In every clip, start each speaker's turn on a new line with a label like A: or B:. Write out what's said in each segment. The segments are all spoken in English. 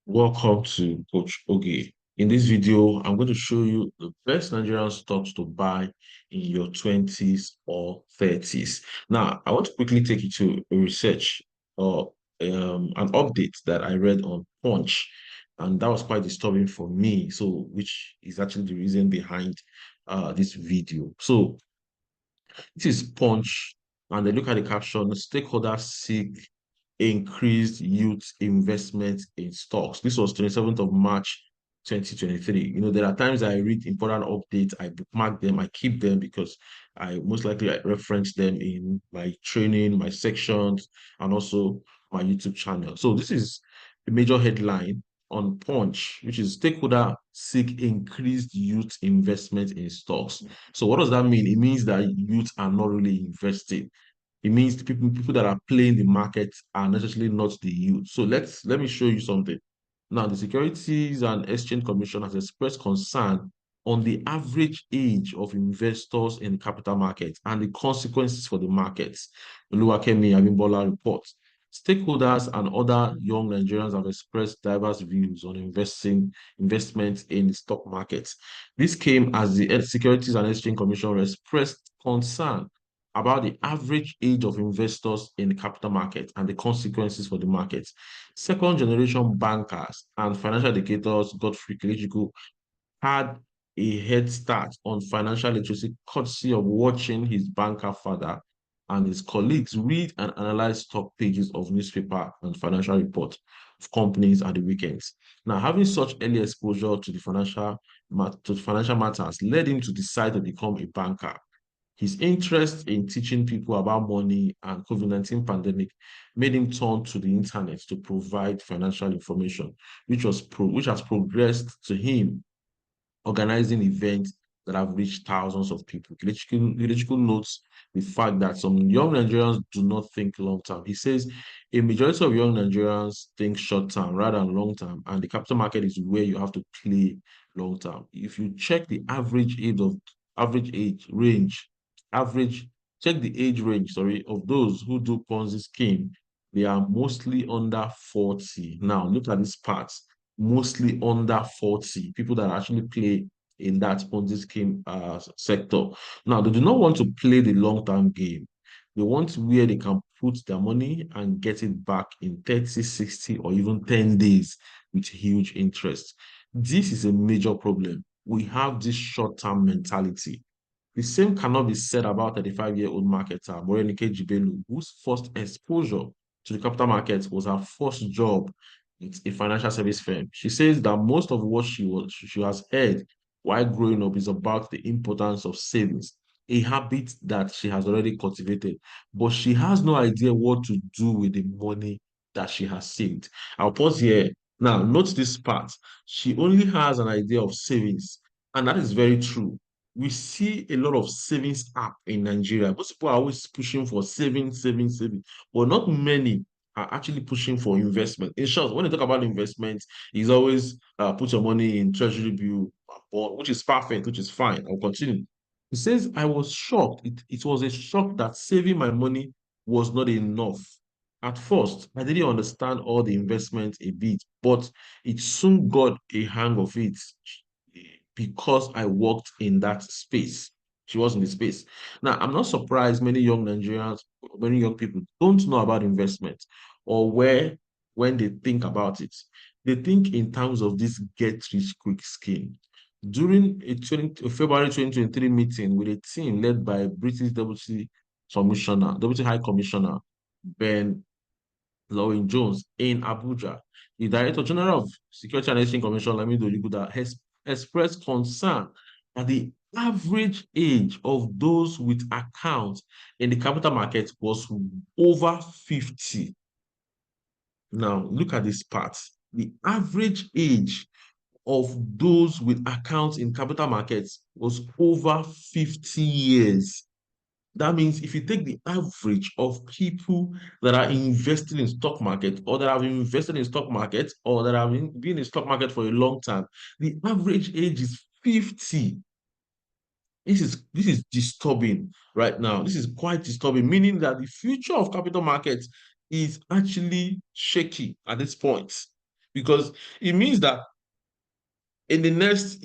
A: Welcome to Coach Oge. In this video, I'm going to show you the best Nigerian stocks to buy in your 20s or 30s. Now, I want to quickly take you to a research or an update that I read on Punch, and that was quite disturbing for me. So, which is actually the reason behind this video. So, this is Punch, and they look at the caption: stakeholders seek increased youth investment in stocks. This was 27th of March 2023. There are times I read important updates, I bookmark them, I keep them because I most likely I reference them in my training, my sections, and also my YouTube channel. So this is a major headline on Punch, which is stakeholder seek increased youth investment in stocks. So what does that mean? It means that youth are not really investing. It means the people that are playing the market are necessarily not the youth. So let me show you something. Now, the Securities and Exchange Commission has expressed concern on the average age of investors in the capital market and the consequences for the markets. Oluwakemi Abimbola reports. Stakeholders and other young Nigerians have expressed diverse views on investment in the stock market. This came as the Securities and Exchange Commission expressed concern about the average age of investors in the capital market and the consequences for the market. Second generation bankers and financial educators, Godfrey Kelechiku, had a head start on financial literacy courtesy of watching his banker father and his colleagues read and analyze stock pages of newspaper and financial reports of companies at the weekends. Now, having such early exposure to the financial matters led him to decide to become a banker. His interest in teaching people about money and COVID-19 pandemic made him turn to the internet to provide financial information, which has progressed to him organizing events that have reached thousands of people. Kelechiku notes the fact that some young Nigerians do not think long term. He says a majority of young Nigerians think short term rather than long term, and the capital market is where you have to play long term. If you check the average age range, average check the age range, sorry, of those who do Ponzi scheme, they are mostly under 40. Now look at this part, mostly under 40, people that actually play in that Ponzi scheme sector. Now, they do not want to play the long-term game. They want where they can put their money and get it back in 30, 60, or even 10 days with huge interest. This is a major problem. We have this short-term mentality. The same cannot be said about 35-year-old marketer Morenike Jibelu, whose first exposure to the capital market was her first job with a financial service firm. She says that most of what she has heard while growing up is about the importance of savings, a habit that she has already cultivated, but she has no idea what to do with the money that she has saved. I'll pause here. Now, note this part. She only has an idea of savings, and that is very true. We see a lot of savings app in Nigeria. Most people are always pushing for saving, saving, saving, but not many are actually pushing for investment. In short, when you talk about investment, it's always put your money in treasury bill, bond, which is perfect, which is fine. I'll continue. He says, I was shocked. It was a shock that saving my money was not enough. At first, I didn't understand all the investment a bit, but it soon got a hang of it because I worked in that space. She was in the space. Now, I'm not surprised many young Nigerians, many young people don't know about investment or where, when they think about it, they think in terms of this get rich quick scheme. During a February 2023 meeting with a team led by British Deputy High Commissioner Ben Lauren Jones in Abuja, the Director General of Security and Exchange Commission, Lamido Oliguda, has expressed concern that the average age of those with accounts in the capital market was over 50. Now, look at this part. The average age of those with accounts in capital markets was over 50 years. That means if you take the average of people that are investing in stock market or that have invested in stock market or that have been in stock market for a long time, the average age is 50. This is disturbing right now. This is quite disturbing, meaning that the future of capital markets is actually shaky at this point. because it means that in next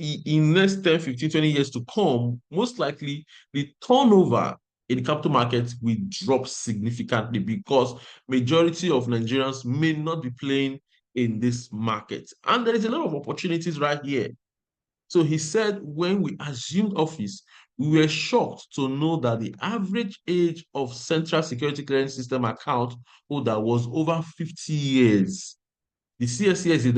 A: 10, 15, 20 years to come, most likely the turnover in the capital market will drop significantly because majority of Nigerians may not be playing in this market. And there is a lot of opportunities right here. So he said when we assumed office, we were shocked to know that the average age of Central Security Clearance System account holder was over 50 years. The CSCS is a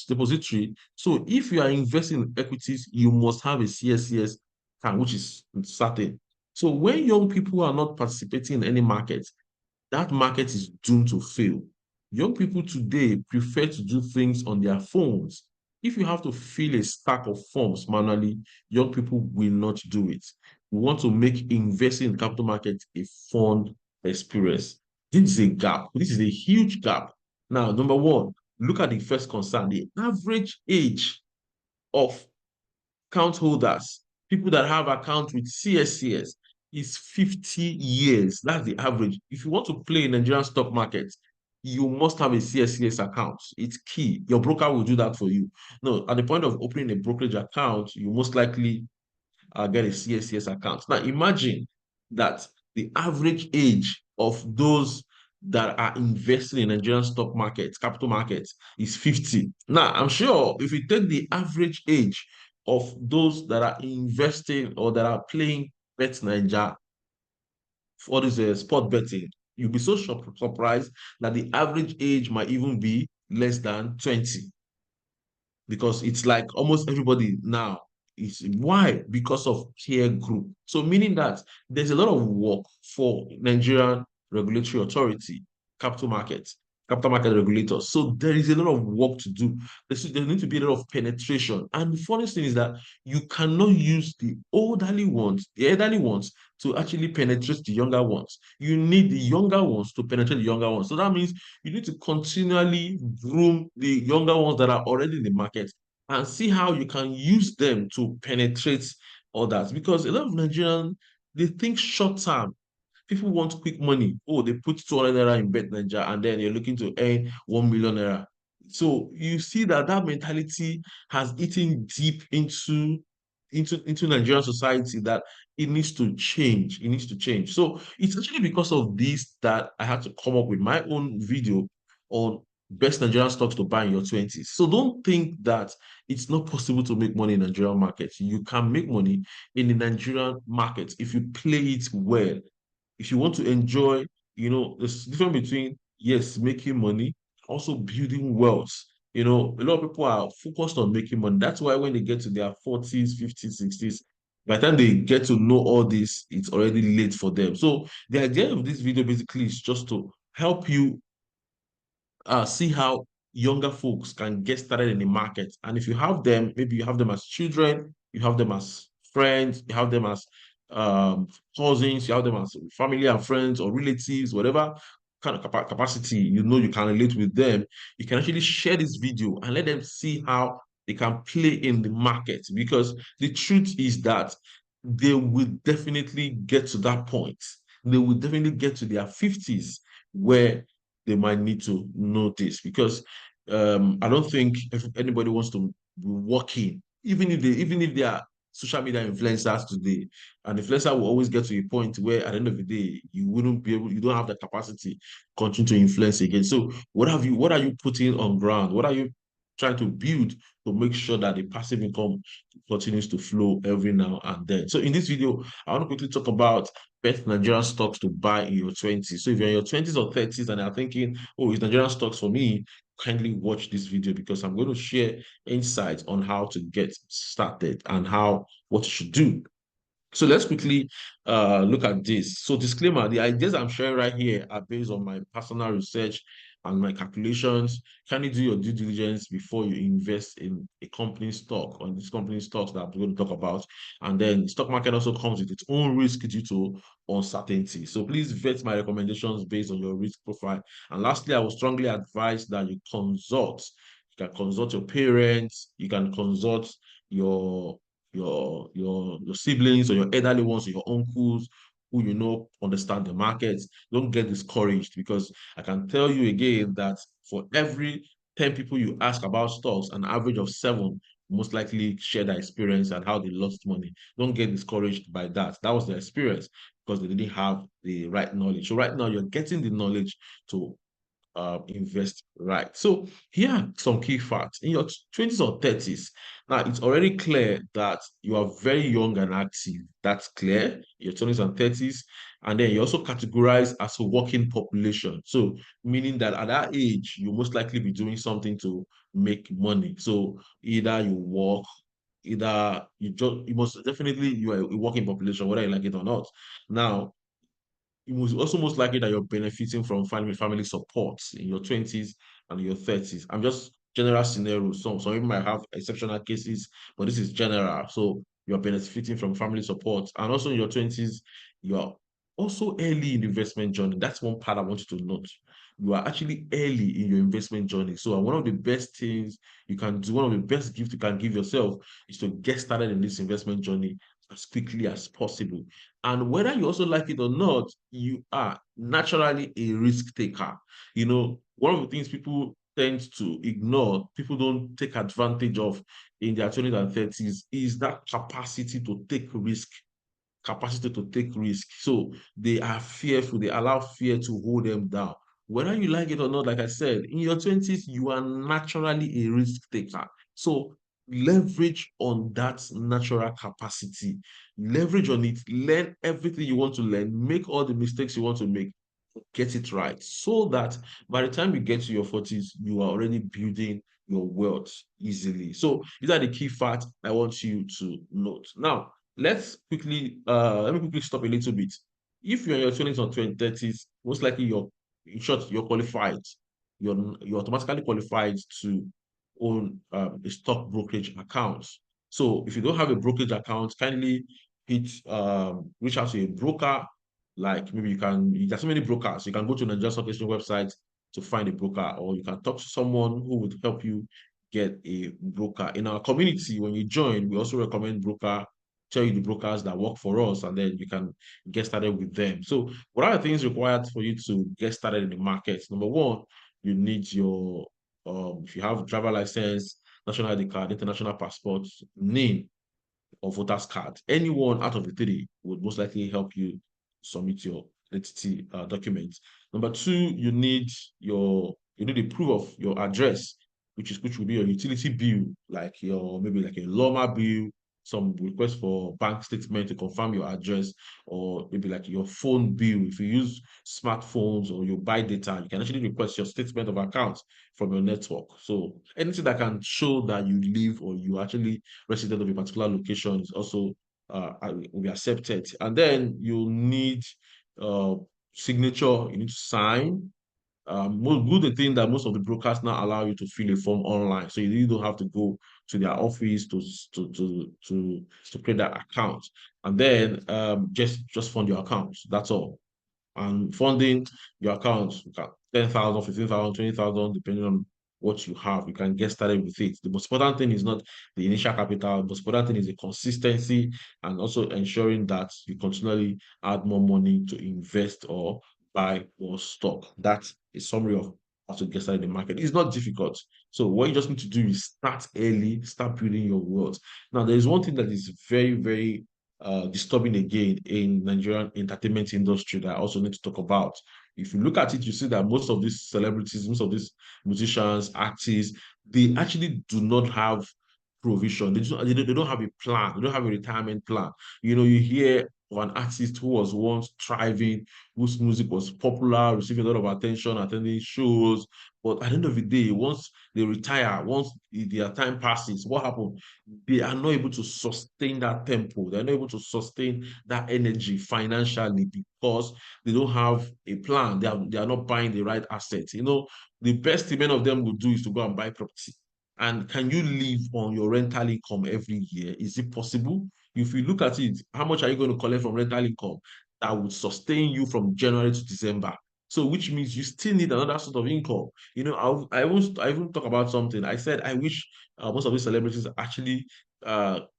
A: depository. So if you are investing in equities, you must have a CSCS account, which is certain. So when young people are not participating in any market, that market is doomed to fail. Young people today prefer to do things on their phones. If you have to fill a stack of forms manually, young people will not do it. We want to make investing in capital market a fun experience. This is a gap. This is a huge gap. Now, number one, look at the first concern. The average age of account holders, people that have accounts with CSCS, is 50 years. That's the average. If you want to play in Nigerian stock market, you must have a CSCS account. It's key. Your broker will do that for you. No, at the point of opening a brokerage account, you most likely get a CSCS account. Now, imagine that the average age of those that are investing in Nigerian stock markets, capital markets, is 50. Now, I'm sure if you take the average age of those that are investing or that are playing Bet Niger for this sport betting, you'll be so surprised that the average age might even be less than 20 because it's like almost everybody now is why because of peer group. So meaning that there's a lot of work for Nigerian regulatory authority, capital markets, capital market regulators. So there is a lot of work to do. There needs to be a lot of penetration. And the funny thing is that you cannot use the elderly ones to actually penetrate the younger ones. You need the younger ones to penetrate the younger ones. So that means you need to continually groom the younger ones that are already in the market and see how you can use them to penetrate others. Because a lot of Nigerians, they think short term. People want quick money. Oh, they put 200 naira in Bet Nigeria and then you're looking to earn 1 million naira. So you see that that mentality has eaten deep into Nigerian society that it needs to change. It needs to change. So it's actually because of this that I had to come up with my own video on best Nigerian stocks to buy in your 20s. So don't think that it's not possible to make money in Nigerian markets. You can make money in the Nigerian market if you play it well. If you want to enjoy, there's difference between, yes, making money, also building wealth. A lot of people are focused on making money. That's why when they get to their 40s, 50s, 60s, by the time they get to know all this, it's already late for them. So the idea of this video basically is just to help you see how younger folks can get started in the market. And if you have them, maybe you have them as children, you have them as friends, you have them as um, cousins, you have them as family and friends or relatives, whatever kind of capacity you can relate with them, you can actually share this video and let them see how they can play in the market. Because the truth is that they will definitely get to that point. They will definitely get to their 50s where they might need to know this because I don't think if anybody wants to be working, even if they are social media influencers today, an influencer will always get to a point where at the end of the day, you don't have the capacity to continue to influence again. So what are you putting on ground? What are you trying to build to make sure that the passive income continues to flow every now and then? So in this video, I want to quickly talk about best Nigerian stocks to buy in your 20s. So if you're in your 20s or 30s and are thinking, oh, it's Nigerian stocks for me, kindly watch this video because I'm going to share insights on how to get started and what you should do. So let's quickly look at this. So disclaimer, the ideas I'm sharing right here are based on my personal research and my calculations. Can you do your due diligence before you invest in a company stock, on this company stocks that I'm going to talk about? And then the stock market also comes with its own risk due to uncertainty. So please vet my recommendations based on your risk profile. And lastly, I would strongly advise that you consult. You can consult your parents, you can consult your your siblings or your elderly ones or your uncles who understand the markets. Don't get discouraged because I can tell you again that for every 10 people you ask about stocks, an average of seven most likely share their experience and how they lost money. Don't get discouraged by that. That was their experience because they didn't have the right knowledge. So right now you're getting the knowledge to invest right. So here are some key facts. In your 20s or 30s, now it's already clear that you are very young and active. That's clear, your 20s and 30s. And then you also categorize as a working population. So meaning that at that age, you most likely be doing something to make money. So either you work, either you must definitely you are a working population, whether you like it or not. Now, it was also most likely that you're benefiting from family support in your 20s and your 30s. I'm just general scenarios. Some people might have exceptional cases, but this is general. So you're benefiting from family support. And also in your 20s, you're also early in the investment journey. That's one part I want you to note. You are actually early in your investment journey. So one of the best things you can do, one of the best gifts you can give yourself is to get started in this investment journey as quickly as possible. And whether you also like it or not, you are naturally a risk taker. One of the things people tend to ignore, people don't take advantage of in their 20s and 30s, is that capacity to take risk. So they are fearful, they allow fear to hold them down. Whether you like it or not, like I said, in your 20s, you are naturally a risk taker. So leverage on that natural capacity, leverage on it, learn everything you want to learn, make all the mistakes you want to make, get it right, so that by the time you get to your 40s, you are already building your wealth easily. So these are the key facts I want you to note. Now, let me quickly stop a little bit. If you're in your 20s or 30s, most likely in short, you're qualified. You're automatically qualified to own a stock brokerage account. So if you don't have a brokerage account, kindly reach out to a broker. Like maybe there's so many brokers. You can go to the Nigerian Stock Exchange website to find a broker, or you can talk to someone who would help you get a broker. In our community, when you join, we also recommend tell you the brokers that work for us, and then you can get started with them. So what are the things required for you to get started in the market? Number one, you need if you have driver license, national ID card, international passport, name, or voter's card. Anyone out of the three would most likely help you submit your identity documents. Number two, you need a proof of your address, which will be your utility bill, like your maybe like a Loma bill, some request for bank statement to confirm your address, or maybe like your phone bill. If you use smartphones or you buy data, you can actually request your statement of account from your network. So anything that can show that you live or you actually resident of a particular location is also will be accepted. And then you need uh, signature. You need to sign. Most good thing that most of the brokers now allow you to fill a form online, so you really don't have to go to their office to create that account. And then just fund your account. That's all. And funding your account, 10,000, 15,000, 20,000, depending on what you have, you can get started with it. The most important thing is not the initial capital. The most important thing is the consistency, and also ensuring that you continually add more money to invest or buy more stock. That's a summary of how to get started in the market. It's not difficult. So what you just need to do is start early, start building your wealth. Now, there is one thing that is very, very disturbing again in Nigerian entertainment industry that I also need to talk about. If you look at it, you see that most of these celebrities, most of these musicians, artists, they actually do not have provision. They don't have a plan. They don't have a retirement plan. You hear of an artist who was once thriving, whose music was popular, receiving a lot of attention, attending shows. But at the end of the day, once they retire, once their time passes, what happened? They are not able to sustain that tempo. They're not able to sustain that energy financially because they don't have a plan. They are not buying the right assets. The best thing many of them would do is to go and buy property. And can you live on your rental income every year? Is it possible? If you look at it, how much are you going to collect from rental income that would sustain you from January to December? So, which means you still need another sort of income. I even talk about something. I said I wish most of these celebrities actually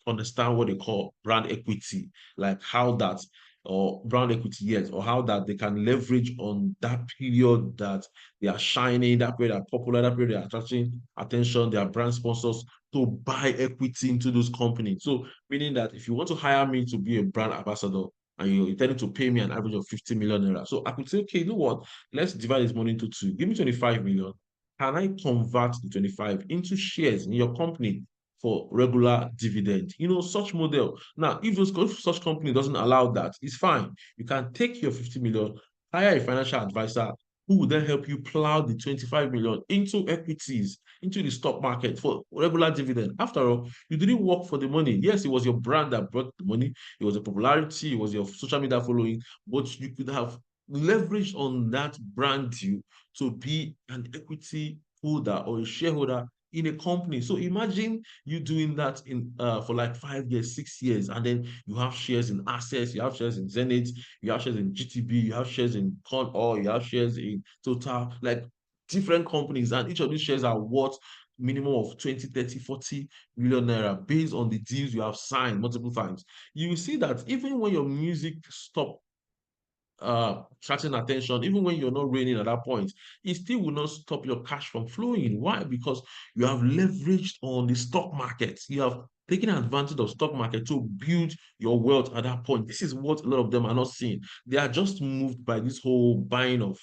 A: understand what they call brand equity, like how that or brand equity yet, or how that they can leverage on that period that they are shining, that period they are popular, that period they are attracting attention, their brand sponsors to buy equity into those companies. So meaning that if you want to hire me to be a brand ambassador and you're intending to pay me an average of 50 million naira. So I could say, okay, you know what? Let's divide this money into two. Give me 25 million. Can I convert the 25 into shares in your company for regular dividend? Such model. Now, if such company doesn't allow that, it's fine. You can take your 50 million, hire a financial advisor who will then help you plow the 25 million into equities, into the stock market for regular dividend. After all, you didn't work for the money. Yes, it was your brand that brought the money. It was the popularity. It was your social media following, but you could have leveraged on that brand deal to be an equity holder or a shareholder in a company. So imagine you doing that in for like 5 years, 6 years, and then you have shares in Access, you have shares in Zenith, you have shares in GTB, you have shares in Con Oil, you have shares in Total, like different companies, and each of these shares are worth minimum of 20, 30, 40 million naira based on the deals you have signed multiple times. You will see that even when your music stop attracting attention, even when you're not raining at that point, it still will not stop your cash from flowing. Why? Because you have leveraged on the stock market. You have taken advantage of stock market to build your wealth at that point. This is what a lot of them are not seeing. They are just moved by this whole buying of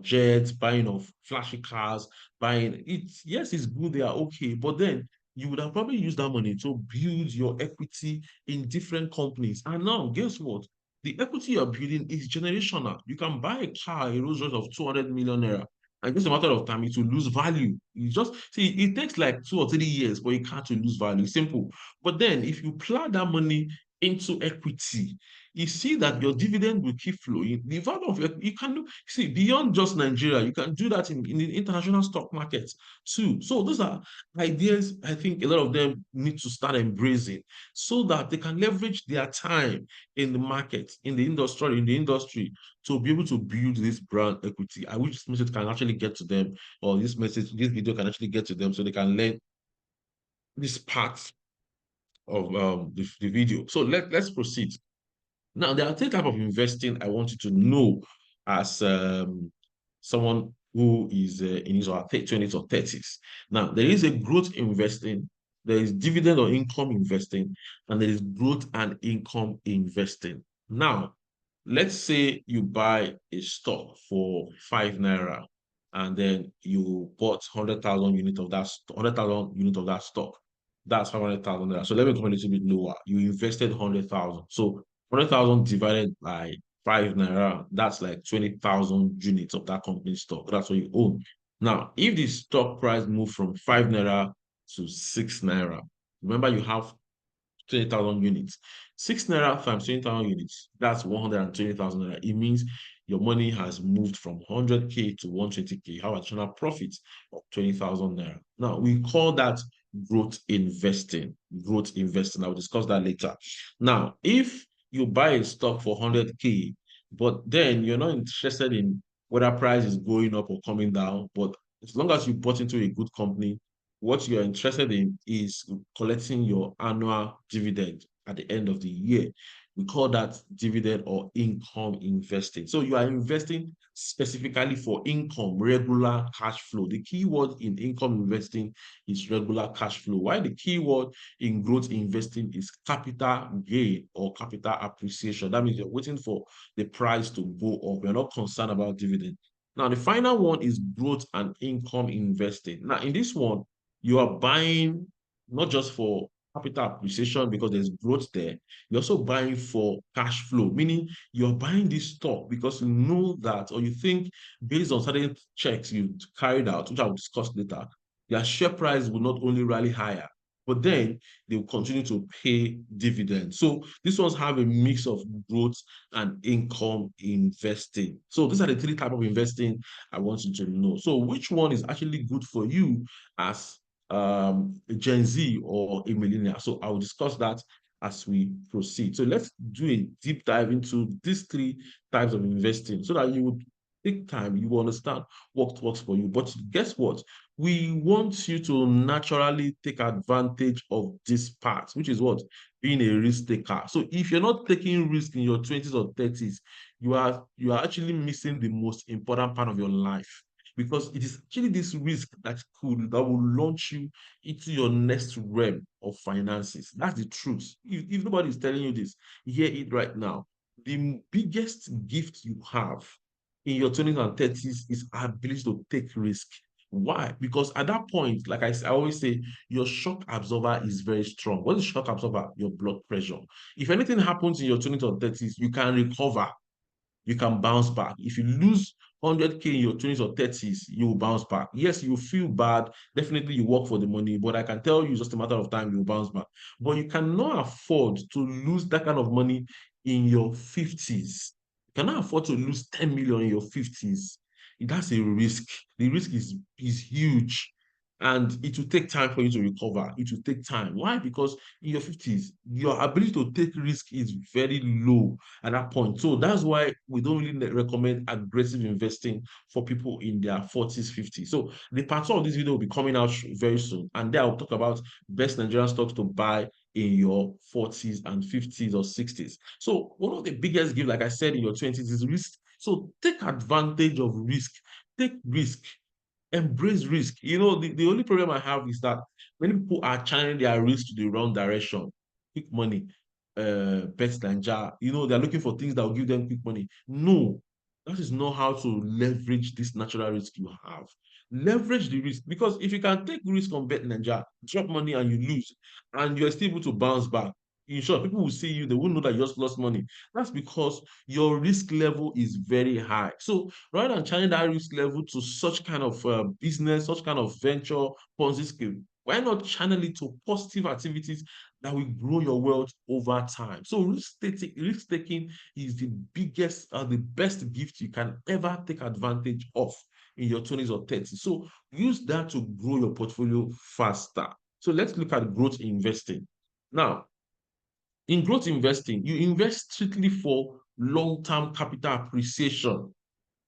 A: jets, buying of flashy cars, buying it. Yes, it's good, they are okay, but then you would have probably used that money to build your equity in different companies. And now, guess what? The equity you're building is generational. You can buy a car, a Rolls Royce of 200 million naira, and just a matter of time, it will lose value. You just see, it takes like 2 or 3 years for a car to lose value. Simple. But then, if you plow that money into equity, you see that your dividend will keep flowing. The value of you can see beyond just Nigeria, you can do that in the international stock market too. So those are ideas I think a lot of them need to start embracing so that they can leverage their time in the market, in the industry, to be able to build this brand equity. I wish this message can actually get to them, or this video can actually get to them so they can learn this part of the video. So let's proceed. Now, there are three types of investing I want you to know as someone who is in his or her 20s or 30s. Now, there is a growth investing, there is dividend or income investing, and there is growth and income investing. Now, let's say you buy a stock for 5 naira, and then you bought 100,000 units of that 100,000 unit of that stock. That's 500,000 naira. So let me come a little bit lower. You invested 100,000. So 100,000 divided by 5 naira, that's like 20,000 units of that company stock. That's what you own. Now, if the stock price moved from 5 naira to 6 naira, remember you have 20,000 units. 6 naira times 20,000 units, that's 120,000 naira. It means your money has moved from 100K to 120K. You have additional profit of 20,000 naira. Now, we call that growth investing. Growth investing. I will discuss that later. Now, if you buy a stock for 100K, but then you're not interested in whether price is going up or coming down, but as long as you bought into a good company, what you're interested in is collecting your annual dividend at the end of the year. We call that dividend or income investing. So you are investing specifically for income, regular cash flow. The key word in income investing is regular cash flow. While the key word in growth investing is capital gain or capital appreciation. That means you're waiting for the price to go up. You're not concerned about dividend. Now, the final one is growth and income investing. Now, in this one, you are buying not just for capital appreciation because there's growth there. You're also buying for cash flow, meaning you're buying this stock because you know that, or you think based on certain checks you carried out, which I will discuss later, their share price will not only rally higher, but then they will continue to pay dividends. So these ones have a mix of growth and income investing. So these are the three types of investing I want you to know. So which one is actually good for you as a Gen Z or a millennial? So I will discuss that as we proceed. So let's do a deep dive into these three types of investing so that you would take time. You will understand what works for you. But guess what? We want you to naturally take advantage of this part, which is what? Being a risk taker. So if you're not taking risk in your 20s or 30s, you are actually missing the most important part of your life, because it is actually this risk that will launch you into your next realm of finances. That's the truth. If nobody is telling you this, hear it right now. The biggest gift you have in your 20s and 30s is ability to take risk. Why? Because at that point, like I always say, your shock absorber is very strong. What is shock absorber? Your blood pressure. If anything happens in your 20s or 30s, you can recover, you can bounce back. If you lose 100K in your 20s or 30s, you will bounce back. Yes, you feel bad. Definitely, you work for the money, but I can tell you, it's just a matter of time, you will bounce back. But you cannot afford to lose that kind of money in your 50s. You cannot afford to lose 10 million in your 50s. That's a risk. The risk is huge. And it will take time for you to recover. It will take time. Why? Because in your 50s, your ability to take risk is very low at that point. So that's why we don't really recommend aggressive investing for people in their 40s, 50s. So the part two of this video will be coming out very soon. And there I'll talk about best Nigerian stocks to buy in your 40s and 50s or 60s. So one of the biggest gifts, like I said, in your 20s is risk. So take advantage of risk. Take risk, embrace risk. The only problem I have is that many people are channeling their risk to the wrong direction. Quick money, bet Nigeria. They're looking for things that will give them quick money. No, that is not how to leverage this natural risk you have. Leverage the risk, because if you can take risk on bet Nigeria, drop money and you lose, and you're still able to bounce back. In short, people will see you, they won't know that you just lost money. That's because your risk level is very high. So rather than channeling that risk level to such kind of business, such kind of venture, Ponzi scheme, why not channel it to positive activities that will grow your wealth over time? So risk taking is the biggest, the best gift you can ever take advantage of in your 20s or 30s. So use that to grow your portfolio faster. So let's look at growth investing. Now, in growth investing, you invest strictly for long-term capital appreciation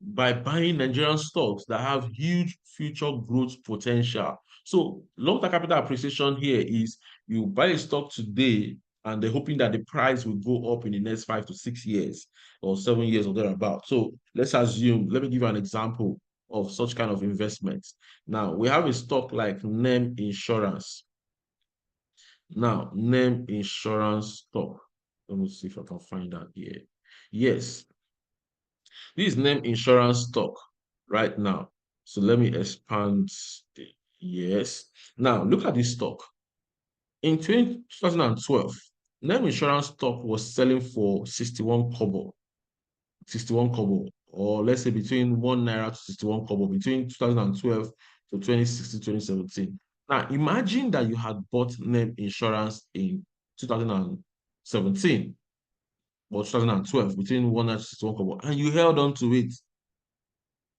A: by buying Nigerian stocks that have huge future growth potential. So long-term capital appreciation here is you buy a stock today and they're hoping that the price will go up in the next 5 to 6 years or 7 years or thereabout. So let's assume, let me give you an example of such kind of investments. Now, we have a stock like NEM Insurance. Now, NEM Insurance stock. Let me see if I can find that here. Yes, this is name insurance stock right now. So let me expand. Yes. Now look at this stock. In 2012, name insurance stock was selling for 61 kobo. 61 kobo, or let's say between 1 naira to 61 kobo between 2012 to 2016, 2017. Now imagine that you had bought name insurance in 2017 or 2012 between 1 naira to 61 kobo, and you held on to it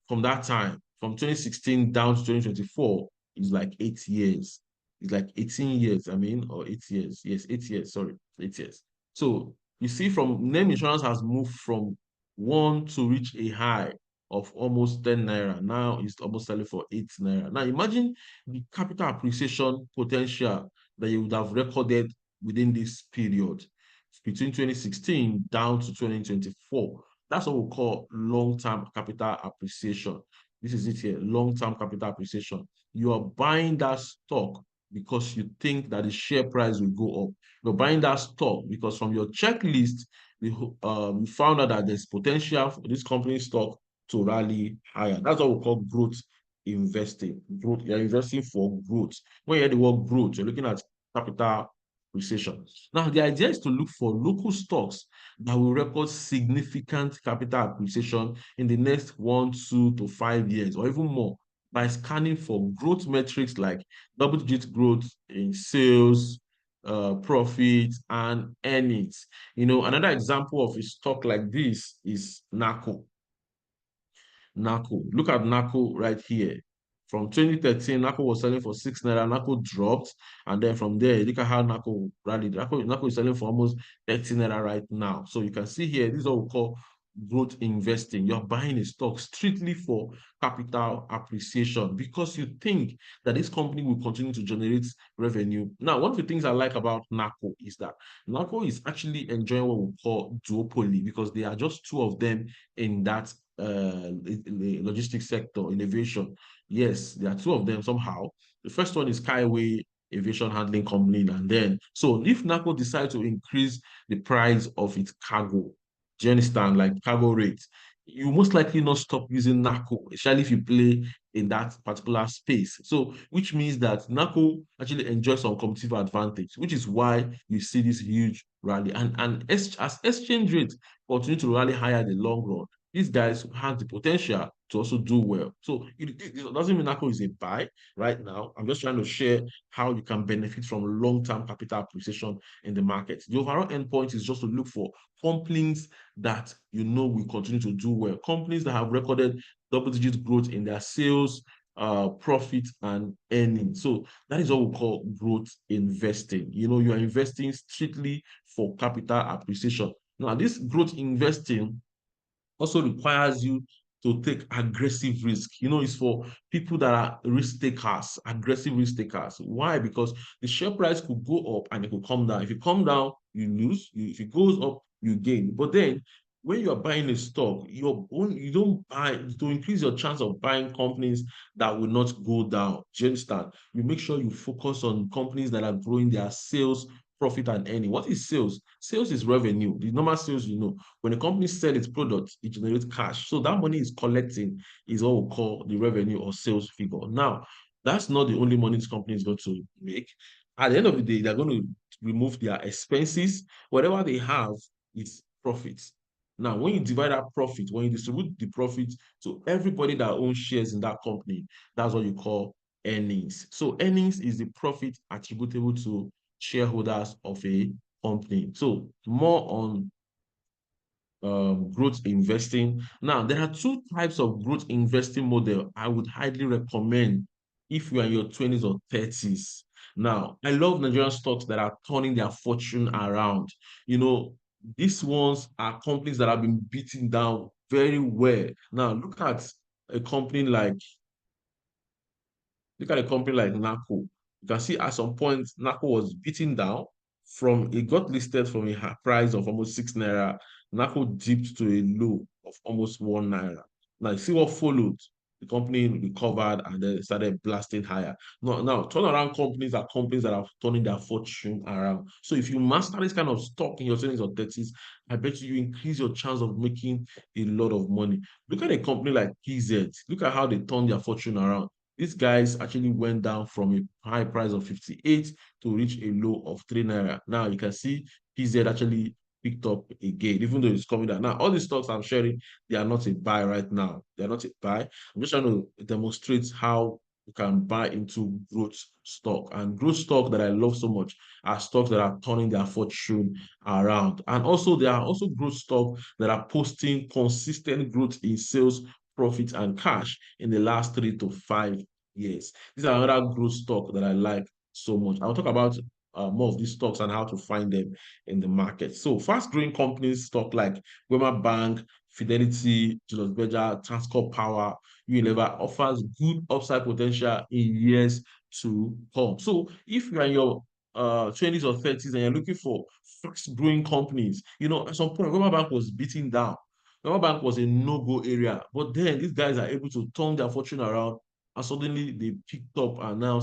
A: from that time, from 2016 down to 2024, is like 8 years. It's like 18 years, I mean, or 8 years. Yes, 8 years, sorry, 8 years. So you see, from name insurance has moved from one to reach a high of almost 10 naira. Now it's almost selling for 8 naira. Now imagine the capital appreciation potential that you would have recorded within this period between 2016 down to 2024. That's what we call long-term capital appreciation. This is it here, long-term capital appreciation. You are buying that stock because you think that the share price will go up. You're buying that stock because from your checklist, you found out that there's potential for this company's stock to rally higher. That's what we call growth investing. Growth, you're investing for growth. When you hear the word growth, you're looking at capital appreciation. Now, the idea is to look for local stocks that will record significant capital appreciation in the next 1, 2 to 5 years or even more by scanning for growth metrics like double-digit growth in sales, profit, and earnings. Another example of a stock like this is NACO. NACO. Look at NACO right here. From 2013, NACO was selling for 6 naira. NACO dropped. And then from there, look at how NACO rallied. NACO is selling for almost 13 naira right now. So you can see here, this is what we call growth investing. You're buying a stock strictly for capital appreciation because you think that this company will continue to generate revenue. Now, one of the things I like about NACO is that NACO is actually enjoying what we call duopoly because there are just two of them in that the logistics sector, in aviation. Yes, there are two of them somehow. The first one is Skyway Aviation Handling Company, and then so if NACO decides to increase the price of its cargo, do you understand? Like cargo rates, you most likely not stop using NACO, especially if you play in that particular space. So, which means that NACO actually enjoys some competitive advantage, which is why you see this huge rally. As exchange rates continue to rally higher in the long run, these guys have the potential to also do well. So it doesn't mean NACO is a buy right now. I'm just trying to share how you can benefit from long-term capital appreciation in the market. The overall endpoint is just to look for companies that you know will continue to do well. Companies that have recorded double-digit growth in their sales, profit, and earnings. So that is what we call growth investing. You know, you are investing strictly for capital appreciation. Now, this growth investing also requires you to take aggressive risk. You know, it's for people that are risk takers, aggressive risk takers. Why? Because the share price could go up and it could come down. If it come down, you lose. If it goes up, you gain. But then when you are buying a stock, you don't buy to increase your chance of buying companies that will not go down. Do you understand? You make sure you focus on companies that are growing their sales, profit, and earning. What is sales? Sales is revenue. The normal sales, you know, when a company sells its product, it generates cash. So that money is collecting is what we call the revenue or sales figure. Now, that's not the only money this company is going to make. At the end of the day, they're going to remove their expenses. Whatever they have is profits. Now, when you divide that profit, when you distribute the profit to everybody that owns shares in that company, that's what you call earnings. So earnings is the profit attributable to shareholders of a company. So more on growth investing. Now, there are two types of growth investing model I would highly recommend if you are in your 20s or 30s. Now, I love Nigerian stocks that are turning their fortune around. You know, these ones are companies that have been beaten down very well. Now, a company like Look at a company like NACO. You can see at some point NACO was beaten down from it got listed from a price of almost 6 naira. NACO dipped to a low of almost 1 naira. Now you see what followed. The company recovered and then started blasting higher. Now turnaround companies are companies that are turning their fortune around. So if you master this kind of stock in your 20s or 30s, I bet you increase your chance of making a lot of money. Look at a company like PZ. Look at how they turn their fortune around. These guys actually went down from a high price of 58 to reach a low of 3 naira. Now you can see PZ actually picked up again, even though it's coming down. Now, all these stocks I'm sharing, they are not a buy right now. They are not a buy. I'm just trying to demonstrate how you can buy into growth stock. And growth stock that I love so much are stocks that are turning their fortune around. And also, there are also growth stock that are posting consistent growth in sales, profit, and cash in the last 3 to 5 years. These are another growth stock that I like so much. I'll talk about more of these stocks and how to find them in the market. So fast-growing companies, stock like Wema Bank, Fidelity, Julius Berger, Transcorp Power, Unilever offers good upside potential in years to come. So if you are in your 20s or 30s and you're looking for fast-growing companies, you know, at some point, Wema Bank was beaten down. Wema Bank was a no-go area, but then these guys are able to turn their fortune around and suddenly they picked up and now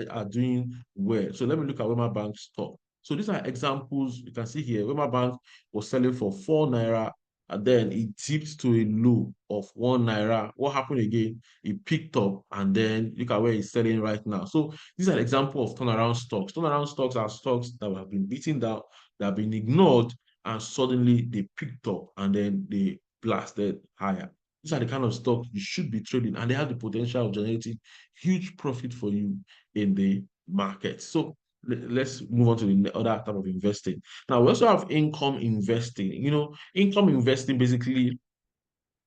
A: are doing well. So let me look at Wema Bank stock. So these are examples you can see here. Wema Bank was selling for 4 naira and then it dipped to a low of 1 naira. What happened again? It picked up and then look at where it's selling right now. So these are an example of turnaround stocks. Turnaround stocks are stocks that have been beaten down, that have been ignored, and suddenly they picked up and then they blasted higher. These are the kind of stocks you should be trading, and they have the potential of generating huge profit for you in the market. So let's move on to the other type of investing. Now, we also have income investing. You know, income investing basically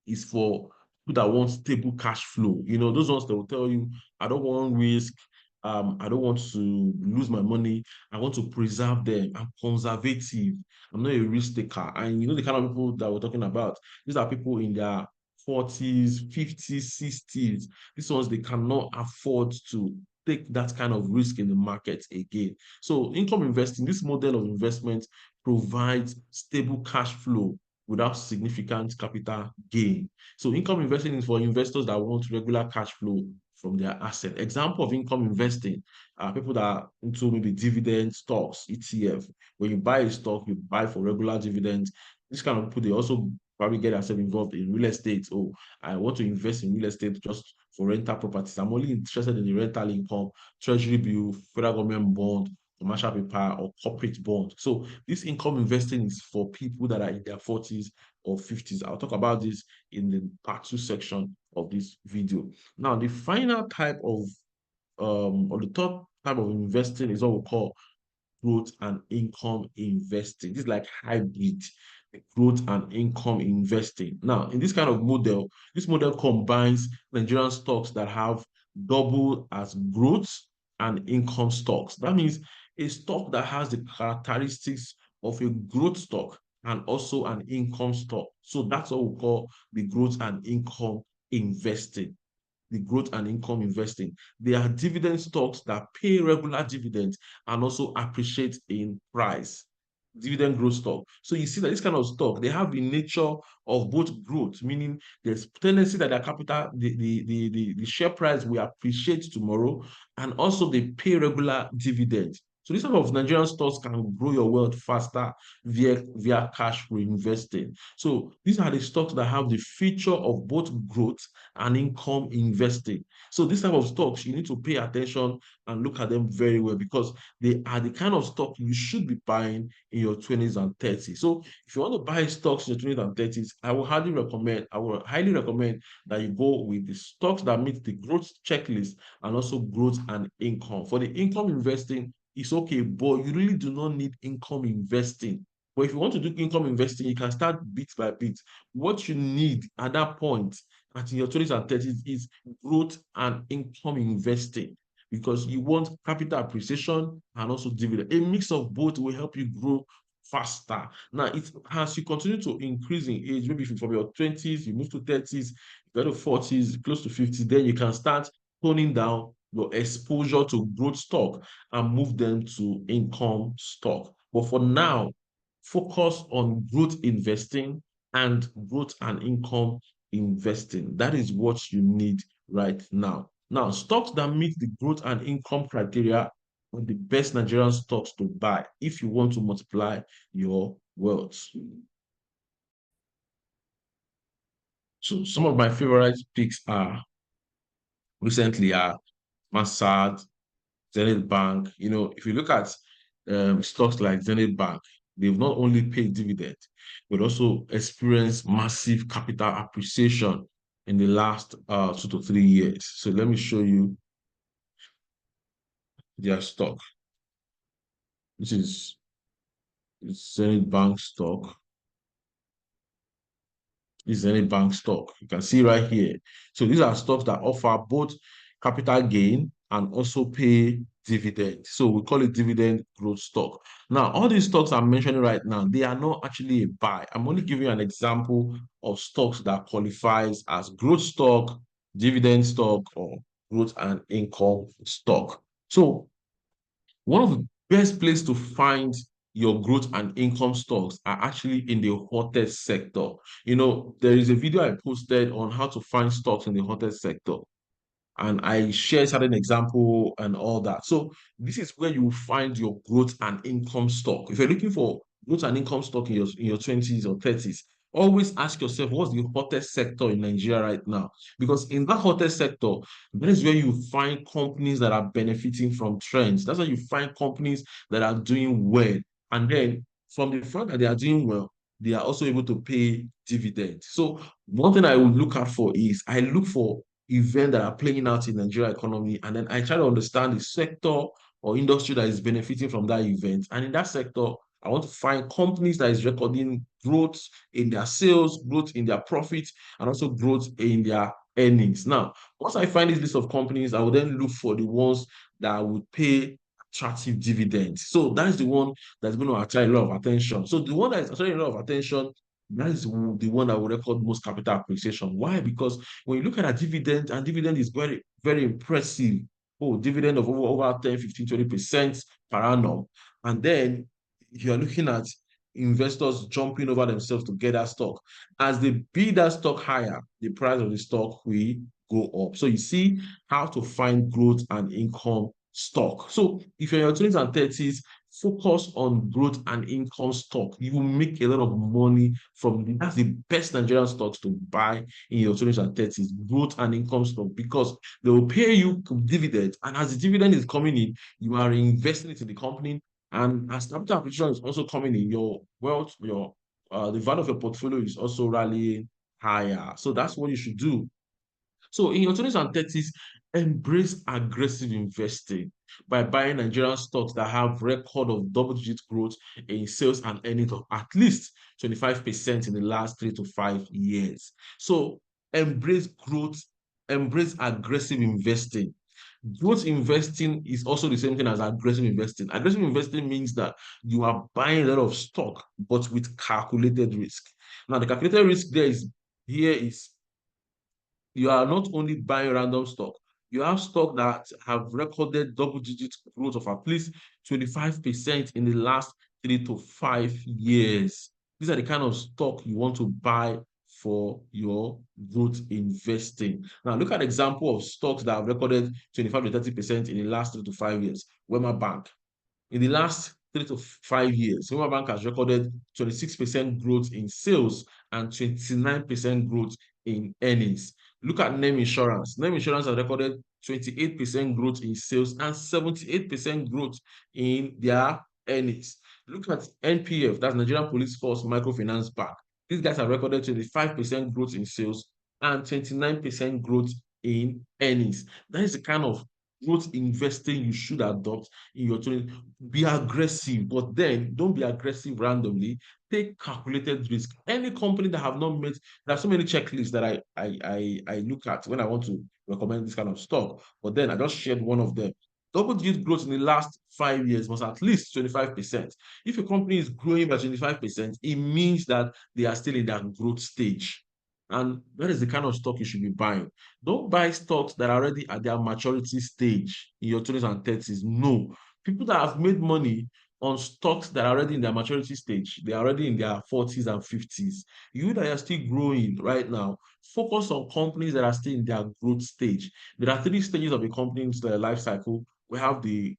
A: is for people that want stable cash flow. You know, those ones that will tell you, I don't want risk. I don't want to lose my money. I want to preserve them. I'm conservative. I'm not a risk taker. And you know the kind of people that we're talking about. These are people in their 40s, 50s, 60s. These ones, they cannot afford to take that kind of risk in the market again. So income investing, this model of investment provides stable cash flow without significant capital gain. So income investing is for investors that want regular cash flow from their asset. Example of income investing are people that are into maybe dividend stocks, ETF. When you buy a stock, you buy for regular dividends. This kind of people, they also probably get themselves involved in real estate. Oh, I want to invest in real estate just for rental properties. I'm only interested in the rental income, treasury bill, federal government bond, commercial paper, or corporate bond. So this income investing is for people that are in their 40s or 50s. I'll talk about this in the part two section of this video. Now, the final type of or the third type of investing is what we call growth and income investing. This is like hybrid growth and income investing. Now, in this kind of model, this model combines Nigerian stocks that have double as growth and income stocks. That means a stock that has the characteristics of a growth stock and also an income stock. So that's what we call the growth and income investing, the growth and income investing. They are dividend stocks that pay regular dividends and also appreciate in price. Dividend growth stock. So you see that this kind of stock, they have the nature of both growth, meaning there's tendency that their capital, the share price will appreciate tomorrow, and also they pay regular dividends. So this type of Nigerian stocks can grow your wealth faster via cash reinvesting. So these are the stocks that have the feature of both growth and income investing. So this type of stocks, you need to pay attention and look at them very well because they are the kind of stock you should be buying in your 20s and 30s. So if you want to buy stocks in your 20s and 30s, I will highly recommend that you go with the stocks that meet the growth checklist and also growth and income. For the income investing, it's okay, but you really do not need income investing. But if you want to do income investing, you can start bit by bit. What you need at that point, at your 20s and 30s, is growth and income investing because you want capital appreciation and also dividend. A mix of both will help you grow faster. Now, it's as you continue to increase in age, maybe from your 20s, you move to 30s, you go to 40s, close to 50, then you can start toning down your exposure to growth stock and move them to income stock. But for now, focus on growth investing and growth and income investing. That is what you need right now. Now, stocks that meet the growth and income criteria are the best Nigerian stocks to buy if you want to multiply your wealth. So some of my favorite picks are recently are Massad, Zenith Bank. You know, if you look at stocks like Zenith Bank, they've not only paid dividend, but also experienced massive capital appreciation in the last 2 to 3 years. So let me show you their stock. This is Zenith Bank stock. This is any bank stock. You can see right here. So these are stocks that offer both capital gain and also pay dividend. So we call it dividend growth stock. Now, all these stocks I'm mentioning right now, they are not actually a buy. I'm only giving you an example of stocks that qualifies as growth stock, dividend stock, or growth and income stock. So one of the best places to find your growth and income stocks are actually in the hottest sector. You know, there is a video I posted on how to find stocks in the hottest sector, and I share certain example and all that. So this is where you find your growth and income stock. If you're looking for growth and income stock in your 20s or 30s, always ask yourself, what's the hottest sector in Nigeria right now? Because in that hottest sector, that is where you find companies that are benefiting from trends. That's where you find companies that are doing well. And then from the fact that they are doing well, they are also able to pay dividends. So one thing I would look out for is I look for events that are playing out in the Nigeria economy, and then I try to understand the sector or industry that is benefiting from that event. And in that sector, I want to find companies that is recording growth in their sales, growth in their profits, and also growth in their earnings. Now, once I find this list of companies, I will then look for the ones that would pay attractive dividends. So that is the one that's going to attract a lot of attention. So the one that is attracting a lot of attention, that is the one that will record most capital appreciation. Why? Because when you look at a dividend, and dividend is very, very impressive. Oh, dividend of over 10, 15, 20% per annum. And then you're looking at investors jumping over themselves to get that stock. As they bid that stock higher, the price of the stock will go up. So you see how to find growth and income stock. So if you're in your 20s and 30s, focus on growth and income stock. You will make a lot of money from that's the best Nigerian stocks to buy in your 20s and 30s, growth and income stock, because they will pay you dividends. And as the dividend is coming in, you are investing it in the company. And as capital appreciation is also coming in, your wealth, your the value of your portfolio is also rallying higher. So that's what you should do. So in your 20s and 30s, embrace aggressive investing by buying Nigerian stocks that have record of double-digit growth in sales and earnings of at least 25% in the last 3 to 5 years. So embrace growth, embrace aggressive investing. Growth investing is also the same thing as aggressive investing. Aggressive investing means that you are buying a lot of stock, but with calculated risk. Now, the calculated risk here is you are not only buying random stock, you have stock that have recorded double-digit growth of at least 25% in the last 3 to 5 years. These are the kind of stock you want to buy for your growth investing. Now, look at example of stocks that have recorded 25 to 30% in the last 3 to 5 years. Wema Bank, in the last 3 to 5 years, Wema Bank has recorded 26% growth in sales and 29% growth in earnings. Look at Name Insurance. Name Insurance has recorded 28% growth in sales and 78% growth in their earnings. Look at NPF, that's Nigerian Police Force Microfinance Bank. These guys have recorded 25% growth in sales and 29% growth in earnings. That is the kind of growth investing you should adopt in your 20s. Be aggressive, but then don't be aggressive randomly. Take calculated risk. Any company that have not met, there are so many checklists that I look at when I want to recommend this kind of stock. But then I just shared one of them. Double-digit growth in the last 5 years was at least 25%. If a company is growing by 25%, it means that they are still in that growth stage. And that is the kind of stock you should be buying. Don't buy stocks that are already at their maturity stage in your 20s and 30s. No. People that have made money on stocks that are already in their maturity stage, they're already in their 40s and 50s. You that are still growing right now, focus on companies that are still in their growth stage. There are 3 stages of a company's life cycle. We have the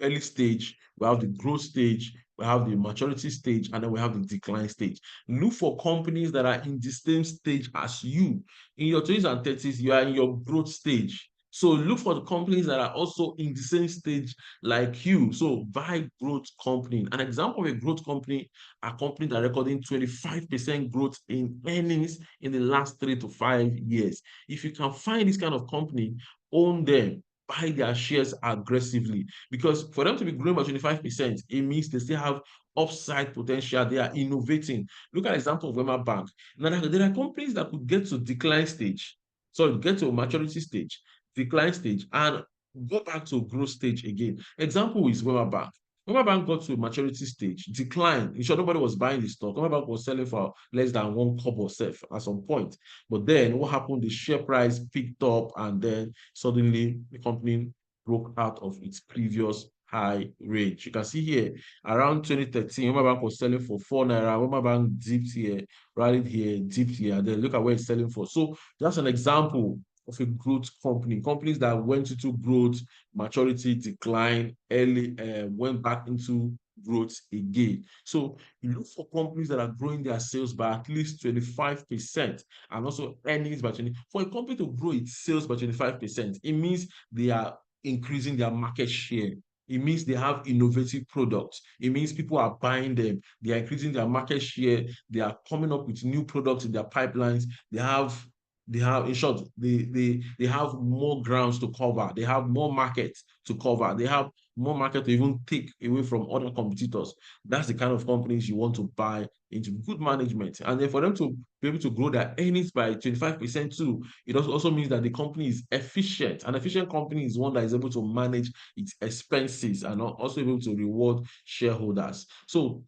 A: early stage, we have the growth stage, we have the maturity stage, and then we have the decline stage. Look for companies that are in the same stage as you. In your 20s and 30s, you are in your growth stage. So look for the companies that are also in the same stage like you. So buy growth company. An example of a growth company, a company that recording 25% growth in earnings in the last 3 to 5 years. If you can find this kind of company, own them, buy their shares aggressively, because for them to be growing by 25%, it means they still have upside potential. They are innovating. Look at the example of Wema Bank. Now, there are companies that could get to decline stage, so get to a maturity stage, decline stage, and go back to growth stage again. Example is Wema Bank. Wema Bank got to a maturity stage, decline. In short, nobody was buying the stock. Wema Bank was selling for less than 1 kobo at some point. But then what happened? The share price picked up, and then suddenly the company broke out of its previous high range. You can see here around 2013, Wema Bank was selling for 4 naira. Wema Bank dipped here, rallied here, dipped here, and then look at where it's selling for. So that's an example of a growth company. Companies that went into growth, maturity, decline, early, went back into growth again. So you look for companies that are growing their sales by at least 25% and also earnings by 20. For a company to grow its sales by 25%, it means they are increasing their market share. It means they have innovative products. It means people are buying them. They are increasing their market share. They are coming up with new products in their pipelines. They have They have, in short, they have more grounds to cover. They have more markets to cover. They have more market to even take away from other competitors. That's the kind of companies you want to buy into. Good management. And then for them to be able to grow their earnings by 25% too, it also means that the company is efficient. An efficient company is one that is able to manage its expenses and also able to reward shareholders. So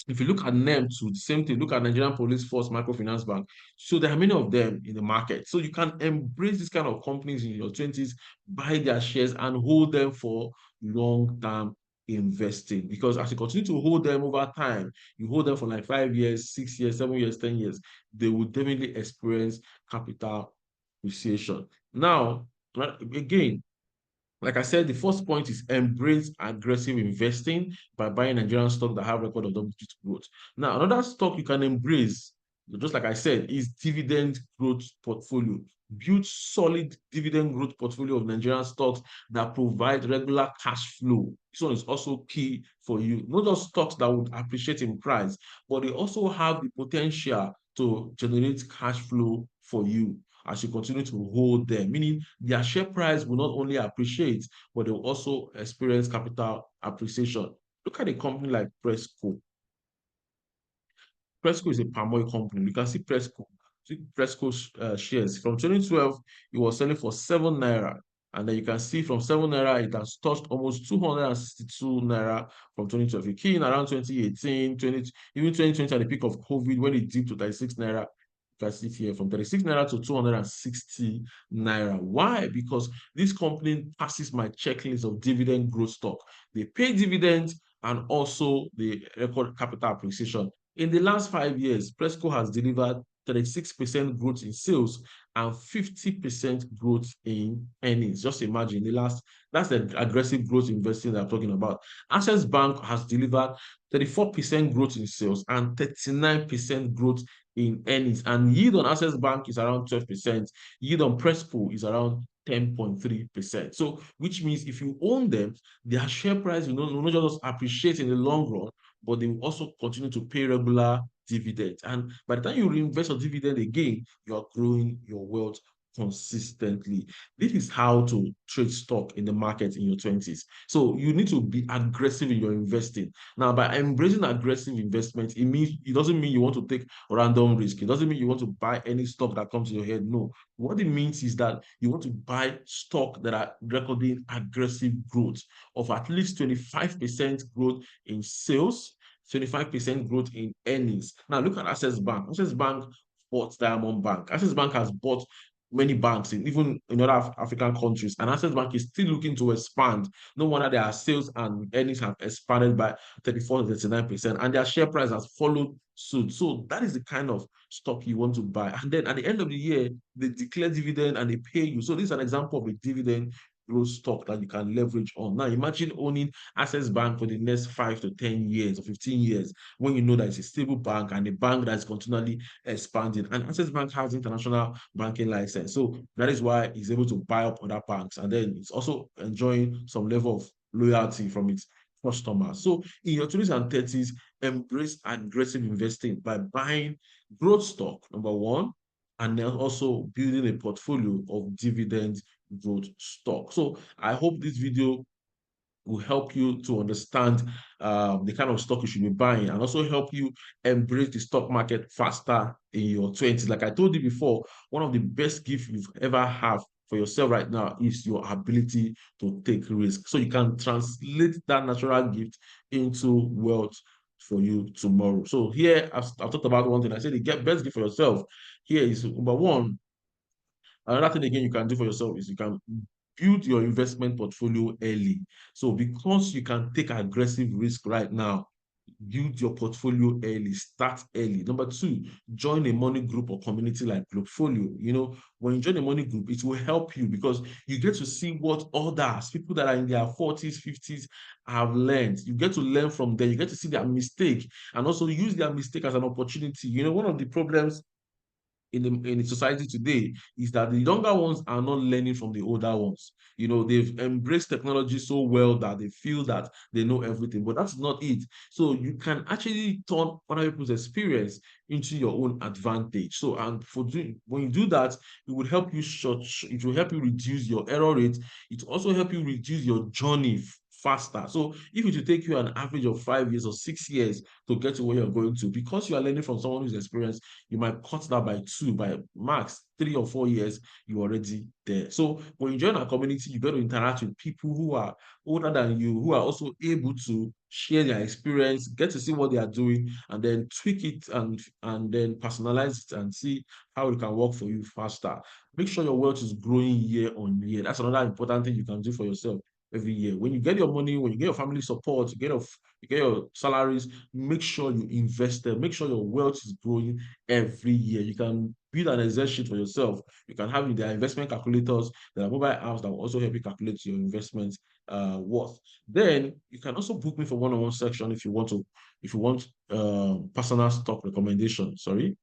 A: if you look at NEM too, the same thing, look at Nigerian Police Force Microfinance Bank. So there are many of them in the market. So you can embrace this kind of companies in your 20s, buy their shares and hold them for long-term investing. Because as you continue to hold them over time, you hold them for like 5 years, 6 years, 7 years, 10 years, they will definitely experience capital appreciation. Now, again, like I said, the first point is embrace aggressive investing by buying Nigerian stock that have record of double-digit growth. Now, another stock you can embrace, just like I said, is dividend growth portfolio. Build solid dividend growth portfolio of Nigerian stocks that provide regular cash flow. This one is also key for you. Not just stocks that would appreciate in price, but they also have the potential to generate cash flow for you as you continue to hold them, meaning their share price will not only appreciate, but they will also experience capital appreciation. Look at a company like Presco. Presco is a palm oil company. You can see Presco. See Presco shares. From 2012, it was selling for 7 naira. And then you can see from 7 naira, it has touched almost 262 naira from 2012. You key in around 2018, even 2020 at the peak of COVID, when it dipped to 36 naira, you can see here from 36 naira to 260 naira. Why? Because this company passes my checklist of dividend growth stock. They pay dividends and also the record capital appreciation. In the last 5 years, Presco has delivered 36% growth in sales and 50% growth in earnings. Just imagine that's the aggressive growth investing that I'm talking about. Access Bank has delivered 34% growth in sales and 39% growth in earnings. And yield on Access Bank is around 12%. Yield on Presco is around 10.3%. So, which means if you own them, their share price will not just appreciate in the long run, but they will also continue to pay regular dividends. And by the time you reinvest your dividend again, you are growing your wealth consistently. This is how to trade stock in the market in your 20s. So you need to be aggressive in your investing. Now, by embracing aggressive investment, it doesn't mean you want to take random risk. It doesn't mean you want to buy any stock that comes to your head. No. What it means is that you want to buy stock that are recording aggressive growth of at least 25% growth in sales, 25% growth in earnings. Now look at Access Bank. Access Bank bought Diamond Bank. Access Bank has bought many banks even in other African countries, and Access Bank is still looking to expand. No wonder their sales and earnings have expanded by 34 to 39%, and their share price has followed suit. So that is the kind of stock you want to buy. And then at the end of the year, they declare dividend and they pay you. So this is an example of a dividend growth stock that you can leverage on. Now imagine owning Access Bank for the next 5 to 10 years or 15 years when you know that it's a stable bank and a bank that is continually expanding. And Access Bank has international banking license. So that is why it's able to buy up other banks. And then it's also enjoying some level of loyalty from its customers. So in your 20s and 30s, embrace aggressive investing by buying growth stock, number one, and then also building a portfolio of dividend growth stock. So I hope this video will help you to understand the kind of stock you should be buying and also help you embrace the stock market faster in your 20s. Like I told you before, one of the best gifts you've ever have for yourself right now is your ability to take risks. So you can translate that natural gift into wealth for you tomorrow. So here, I've talked about one thing. I said the best gift for yourself here is number one. Another thing again you can do for yourself is you can build your investment portfolio early. So because you can take aggressive risk right now, build your portfolio early, start early. Number two, join a money group or community like Portfolio. You know, when you join a money group, it will help you because you get to see what others, people that are in their 40s, 50s have learned. You get to learn from them. You get to see their mistake and also use their mistake as an opportunity. You know, one of the problems in the society today is that the younger ones are not learning from the older ones. You know, they've embraced technology so well that they feel that they know everything, but that's not it. So you can actually turn other people's experience into your own advantage. So, and for doing, when you do that, it will help you it will help you reduce your error rate. It will also help you reduce your journey faster. So if it will take you an average of 5 years or 6 years to get to where you're going to, because you are learning from someone who's experienced, you might cut that by two, by max 3 or 4 years, you're already there. So when you join a community, you got to interact with people who are older than you, who are also able to share their experience, get to see what they are doing, and then tweak it and then personalize it and see how it can work for you faster. Make sure your wealth is growing year on year. That's another important thing you can do for yourself every year. When you get your money, when you get your family support, you get your salaries, make sure you invest them. Make sure your wealth is growing every year. You can build an Excel sheet for yourself. You can have their investment calculators. There are mobile apps that will also help you calculate your investment worth. Then you can also book me for one-on-one section if you want to, if you want personal stock recommendation. Sorry,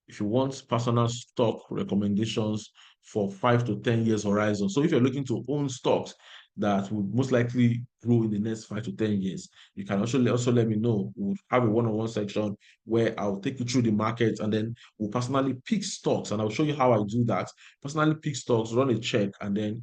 A: if you want personal stock recommendations for 5 to 10 years horizon. So if you're looking to own stocks that will most likely grow in the next 5 to 10 years, you can also let me know. We'll have a one-on-one section where I'll take you through the market, and then we'll personally pick stocks, and I'll show you how I do that. Personally pick stocks, run a check, and then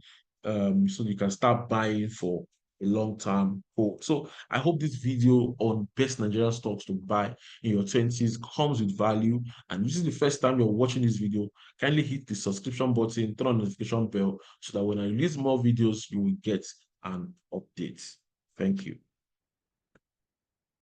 A: so you can start buying for a long-term hold. So I hope this video on best Nigerian stocks to buy in your 20s comes with value. And this is the first time you're watching this video, kindly hit the subscription button, turn on the notification bell so that when I release more videos, you will get an update. Thank you.